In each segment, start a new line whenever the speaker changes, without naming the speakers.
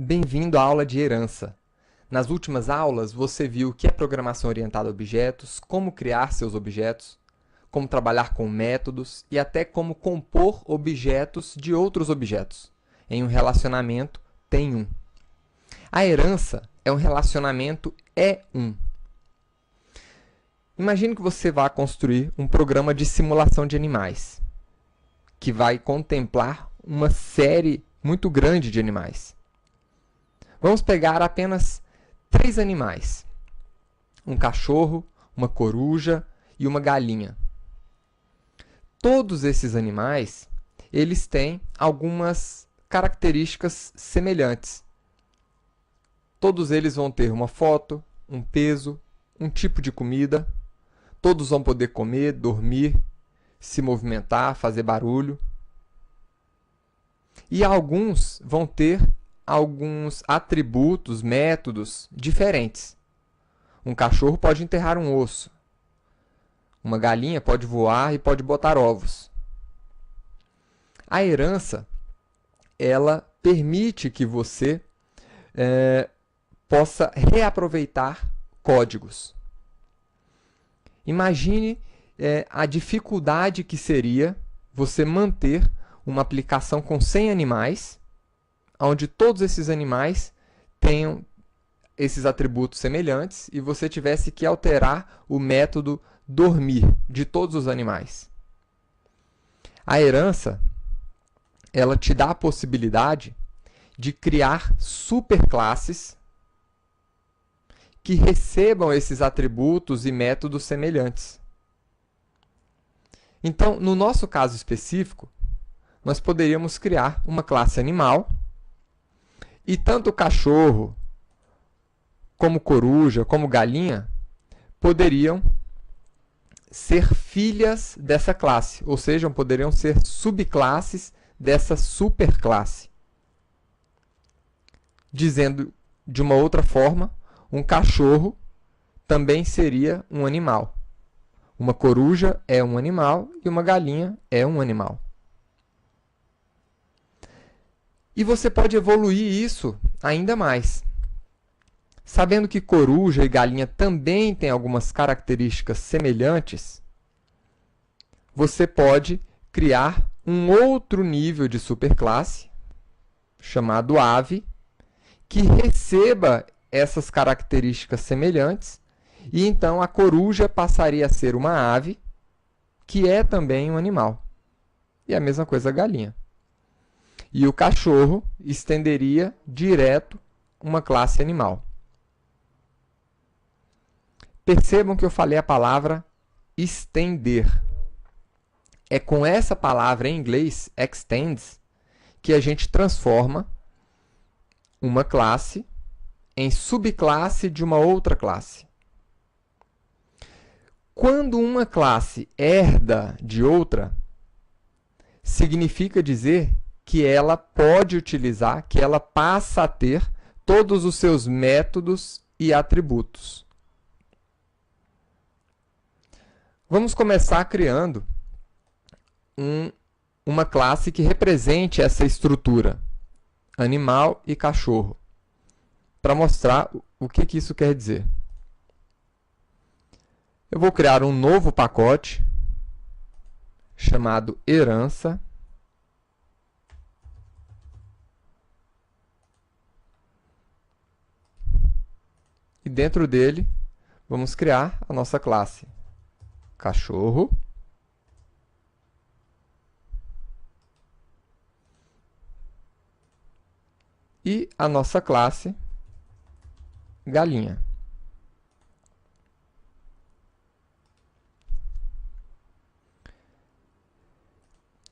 Bem-vindo à aula de herança. Nas últimas aulas, você viu o que é programação orientada a objetos, como criar seus objetos, como trabalhar com métodos e até como compor objetos de outros objetos. Em um relacionamento, tem um. A herança é um relacionamento E1. Imagine que você vá construir um programa de simulação de animais, que vai contemplar uma série muito grande de animais. Vamos pegar apenas 3 animais: um cachorro, uma coruja e uma galinha. Todos esses animais, eles têm algumas características semelhantes. Todos eles vão ter uma foto, um peso, um tipo de comida. Todos vão poder comer, dormir, se movimentar, fazer barulho. E alguns vão ter alguns atributos, métodos diferentes. Um cachorro pode enterrar um osso. Uma galinha pode voar e pode botar ovos. A herança, ela permite que você possa reaproveitar códigos. Imagine a dificuldade que seria você manter uma aplicação com 100 animais, onde todos esses animais tenham esses atributos semelhantes e você tivesse que alterar o método dormir de todos os animais. A herança, ela te dá a possibilidade de criar superclasses que recebam esses atributos e métodos semelhantes. Então, no nosso caso específico, nós poderíamos criar uma classe animal e tanto o cachorro, como coruja, como galinha, poderiam ser filhas dessa classe, ou seja, poderiam ser subclasses dessa superclasse. Dizendo de uma outra forma, um cachorro também seria um animal. Uma coruja é um animal e uma galinha é um animal. E você pode evoluir isso ainda mais. Sabendo que coruja e galinha também têm algumas características semelhantes, você pode criar um outro nível de superclasse, chamado ave, que receba essas características semelhantes, e então a coruja passaria a ser uma ave, que é também um animal. E a mesma coisa a galinha. E o cachorro estenderia direto uma classe animal. Percebam que eu falei a palavra estender. É com essa palavra em inglês, extends, que a gente transforma uma classe em subclasse de uma outra classe. Quando uma classe herda de outra, significa dizer que ela pode utilizar, que ela passa a ter todos os seus métodos e atributos. Vamos começar criando uma classe que represente essa estrutura, animal e cachorro, para mostrar o que isso quer dizer. Eu vou criar um novo pacote chamado herança. E dentro dele, vamos criar a nossa classe cachorro. E a nossa classe galinha.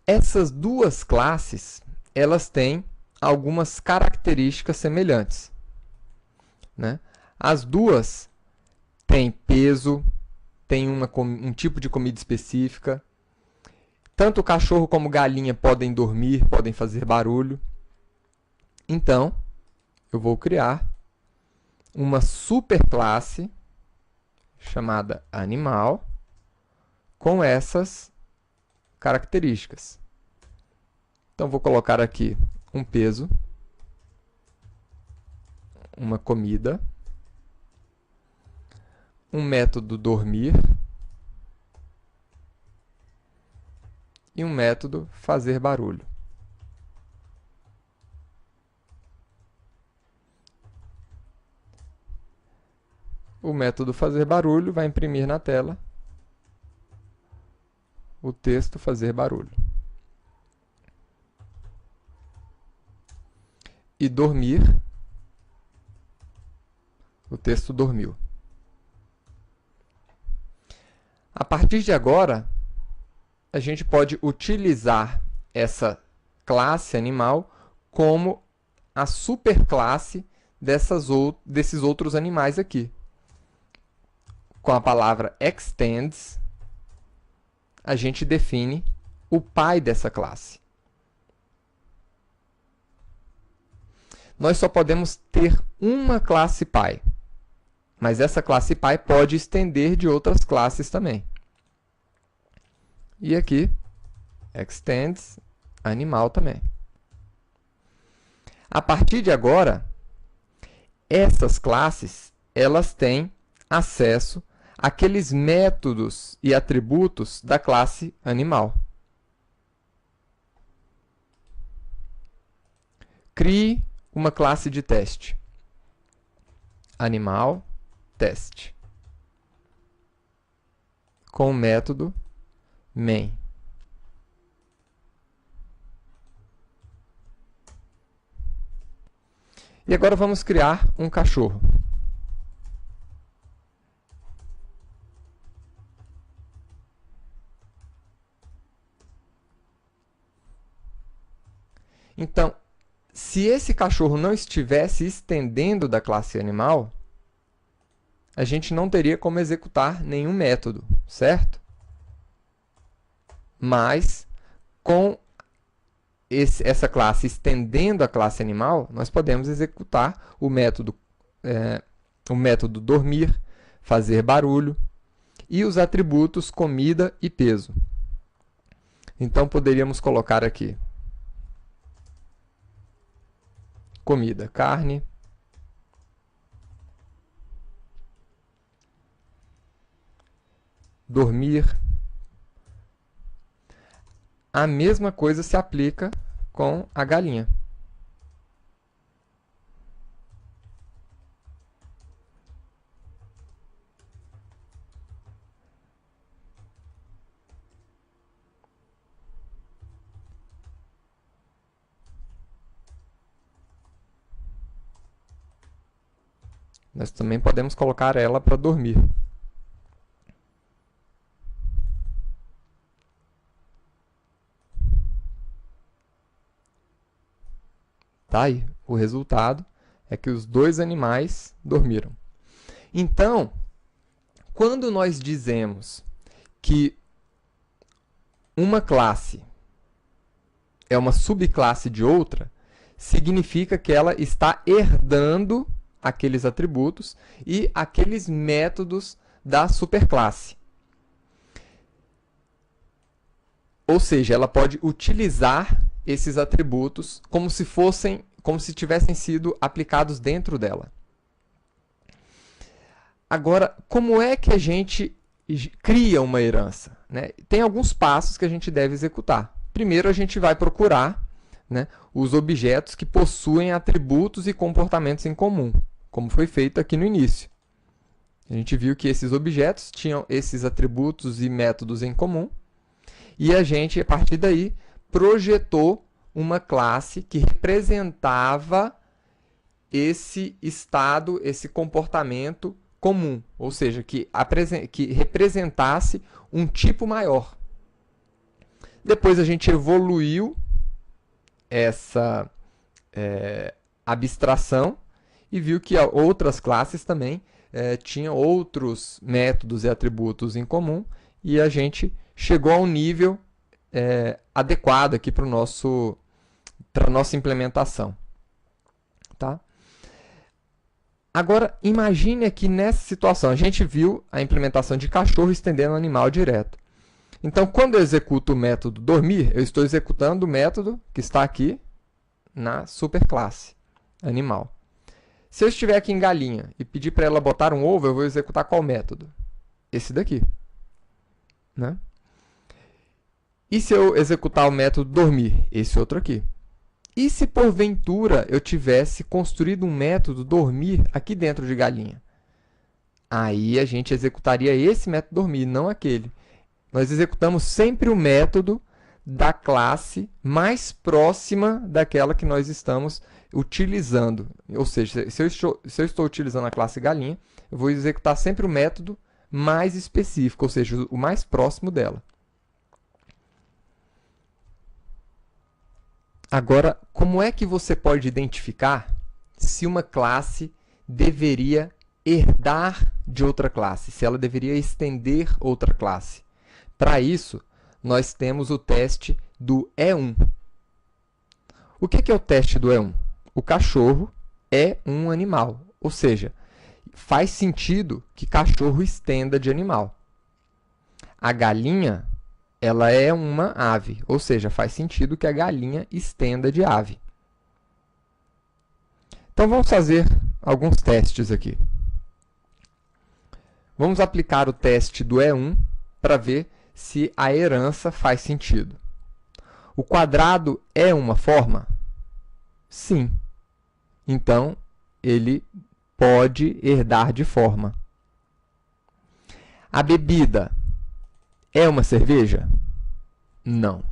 Essas duas classes, elas têm algumas características semelhantes, né? As duas têm peso, têm um tipo de comida específica. Tanto o cachorro como galinha podem dormir, podem fazer barulho. Então, eu vou criar uma superclasse chamada animal com essas características. Então, vou colocar aqui um peso, uma comida, um método dormir e um método fazer barulho. O método fazer barulho vai imprimir na tela o texto fazer barulho. E dormir, o texto dormiu. A partir de agora, a gente pode utilizar essa classe animal como a superclasse desses outros animais aqui. Com a palavra extends, a gente define o pai dessa classe. Nós só podemos ter uma classe pai, mas essa classe pai pode estender de outras classes também. E aqui, extends animal também. A partir de agora, essas classes, elas têm acesso àqueles métodos e atributos da classe animal. Crie uma classe de teste. Animal teste. Com o método main. E agora vamos criar um cachorro. Então, se esse cachorro não estivesse estendendo da classe animal, a gente não teria como executar nenhum método, certo? Mas, com essa classe estendendo a classe animal, nós podemos executar o método dormir, fazer barulho e os atributos comida e peso. Então, poderíamos colocar aqui comida, carne, dormir. A mesma coisa se aplica com a galinha. Nós também podemos colocar ela para dormir. Tá aí. O resultado é que os dois animais dormiram. Então, quando nós dizemos que uma classe é uma subclasse de outra, significa que ela está herdando aqueles atributos e aqueles métodos da superclasse. Ou seja, ela pode utilizar esses atributos como se tivessem sido aplicados dentro dela. Agora, como é que a gente cria uma herança, né? Tem alguns passos que a gente deve executar. Primeiro, a gente vai procurar, né, os objetos que possuem atributos e comportamentos em comum, como foi feito aqui no início. A gente viu que esses objetos tinham esses atributos e métodos em comum, e a gente, a partir daí, projetou uma classe que representava esse estado, esse comportamento comum, ou seja, que representasse um tipo maior. Depois a gente evoluiu essa abstração e viu que outras classes também tinham outros métodos e atributos em comum, e a gente chegou a um nível adequado aqui para a nossa implementação. Tá? Agora, imagine aqui nessa situação. A gente viu a implementação de cachorro estendendo o animal direto. Então, quando eu executo o método dormir, eu estou executando o método que está aqui na superclasse animal. Se eu estiver aqui em galinha e pedir para ela botar um ovo, eu vou executar qual método? Esse daqui. Né? E se eu executar o método dormir? Esse outro aqui. E se porventura eu tivesse construído um método dormir aqui dentro de galinha? Aí a gente executaria esse método dormir, não aquele. Nós executamos sempre o método da classe mais próxima daquela que nós estamos utilizando. Ou seja, se eu estou utilizando a classe galinha, eu vou executar sempre o método mais específico, ou seja, o mais próximo dela. Agora, como é que você pode identificar se uma classe deveria herdar de outra classe, se ela deveria estender outra classe? Para isso, nós temos o teste do E1. O que é o teste do E1? O cachorro é um animal, ou seja, faz sentido que cachorro estenda de animal. A galinha, ela é uma ave, ou seja, faz sentido que a galinha estenda de ave. Então, vamos fazer alguns testes aqui. Vamos aplicar o teste do E1 para ver se a herança faz sentido. O quadrado é uma forma? Sim. Então, ele pode herdar de forma. A bebida é uma cerveja? Não.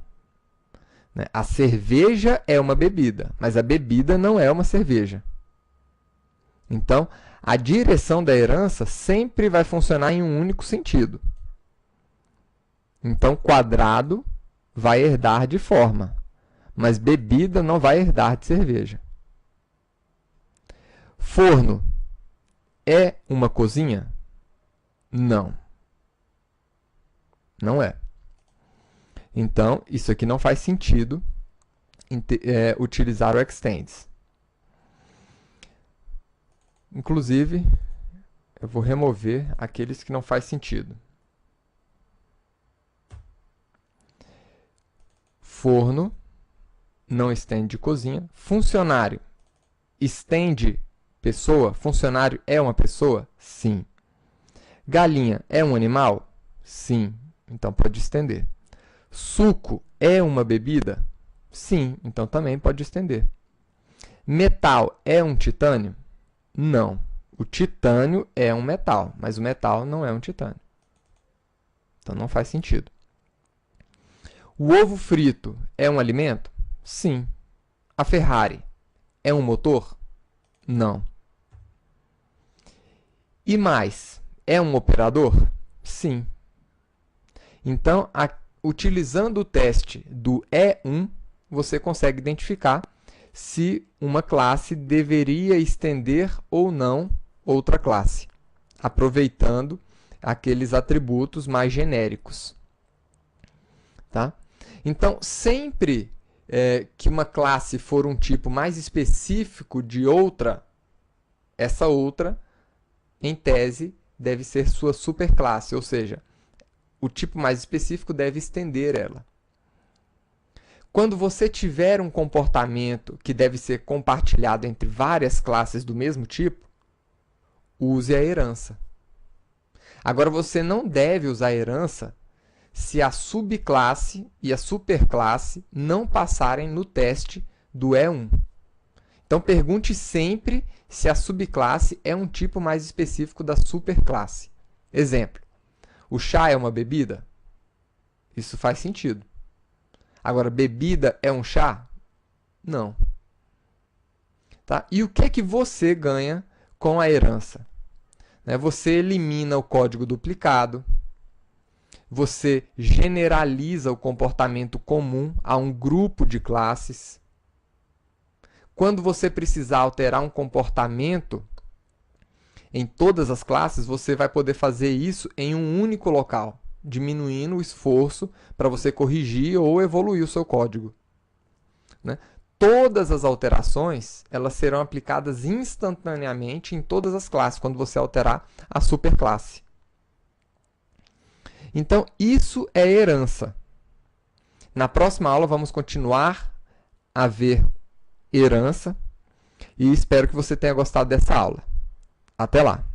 A cerveja é uma bebida, mas a bebida não é uma cerveja. Então, a direção da herança sempre vai funcionar em um único sentido. Então, quadrado vai herdar de forma, mas bebida não vai herdar de cerveja. Forno é uma cozinha? Não. Não é. Então, isso aqui não faz sentido utilizar o extends. Inclusive, eu vou remover aqueles que não faz sentido. Forno não estende cozinha. Funcionário estende pessoa? Funcionário é uma pessoa? Sim. Galinha é um animal? Sim. Então, pode estender. Suco é uma bebida? Sim. Então, também pode estender. Metal é um titânio? Não. O titânio é um metal, mas o metal não é um titânio. Então, não faz sentido. O ovo frito é um alimento? Sim. A Ferrari é um motor? Não. E mais, é um operador? Sim. Então, utilizando o teste do E1, você consegue identificar se uma classe deveria estender ou não outra classe, aproveitando aqueles atributos mais genéricos. Tá? Então, sempre que uma classe for um tipo mais específico de outra, essa outra, em tese, deve ser sua superclasse, ou seja, o tipo mais específico deve estender ela. Quando você tiver um comportamento que deve ser compartilhado entre várias classes do mesmo tipo, use a herança. Agora, você não deve usar a herança se a subclasse e a superclasse não passarem no teste do E1. Então, pergunte sempre se a subclasse é um tipo mais específico da superclasse. Exemplo, o chá é uma bebida? Isso faz sentido. Agora, bebida é um chá? Não. Tá? E o que é que você ganha com a herança? Você elimina o código duplicado, você generaliza o comportamento comum a um grupo de classes. Quando você precisar alterar um comportamento em todas as classes, você vai poder fazer isso em um único local, diminuindo o esforço para você corrigir ou evoluir o seu código. Todas as alterações elas serão aplicadas instantaneamente em todas as classes, quando você alterar a superclasse. Então, isso é herança. Na próxima aula, vamos continuar a ver herança. E espero que você tenha gostado dessa aula. Até lá!